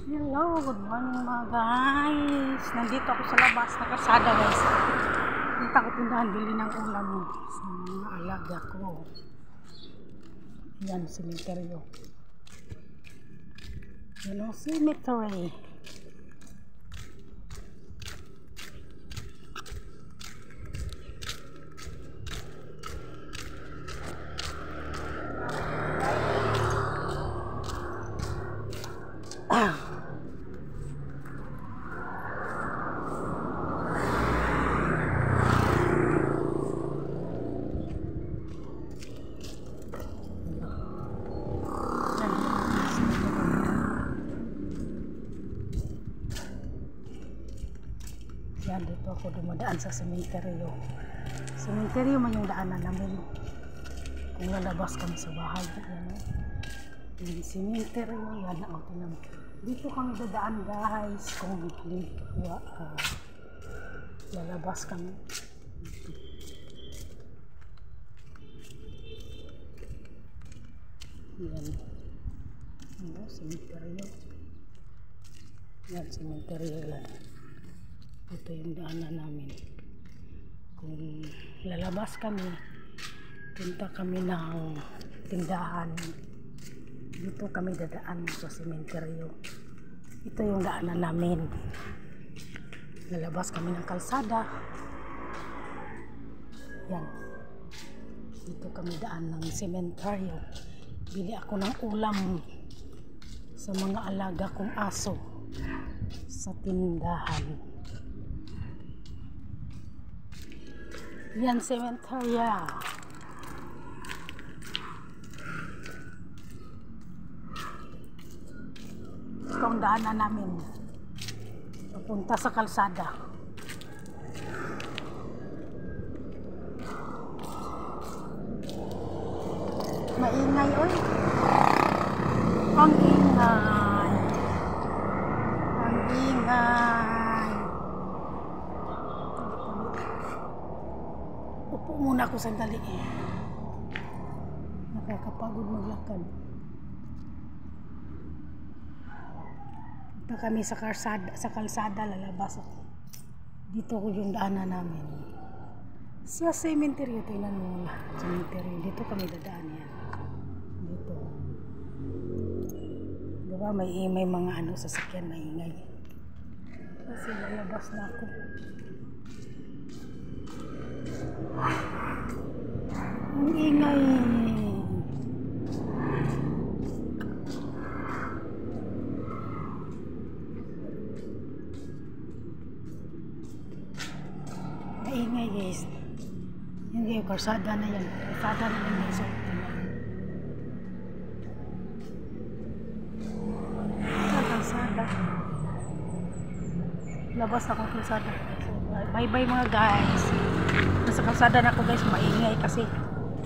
Hello, good morning mga guys. Nandito ako sa labas na kalsada guys. Punta ko tindahan bili ng ulam sa mga alaga ko. Yan, cemetery. Yan ang cemetery. Yan, dito ako dumadaan sa sementeryo. Sementeryo man yung daanan namin. Kung lalabas kami sa bahay. Yan, yung sementeryo. Yan, dito kami dadaan guys. Kung lalabas kami. Yan. Ano, sementeryo. Yan, sementeryo yan. Ito yung daanan namin. Kung lalabas kami, punta kami ng tindahan. Dito kami dadaan sa sementeryo. Ito yung daanan namin. Lalabas kami ng kalsada. Yan. Dito kami daan ng sementeryo. Bili ako ng ulam sa mga alaga kong aso sa tindahan. Yan, sementerya. Ito ang daanan namin papunta sa kalsada. Maingay, oy. Ang ingay. Ang ingay. Upo muna ako sandali. Nakakapagod maglakad. Punta kami sa kalsada, lalabas ako. Dito ko yung daanan namin. Sa cemetery, tingnan mo na. Cemetery, dito kami dadaan yan. Dito. Diba may mga sasakyan maingay. Kasi lalabas na ako. Ang ingay. Maingay guys. Hindi yung karsada na yan. Karsada na yan guys. Karsada. Labas ako kalsada. Bye bye mga guys. Nasa kalsada na ako guys, maingay kasi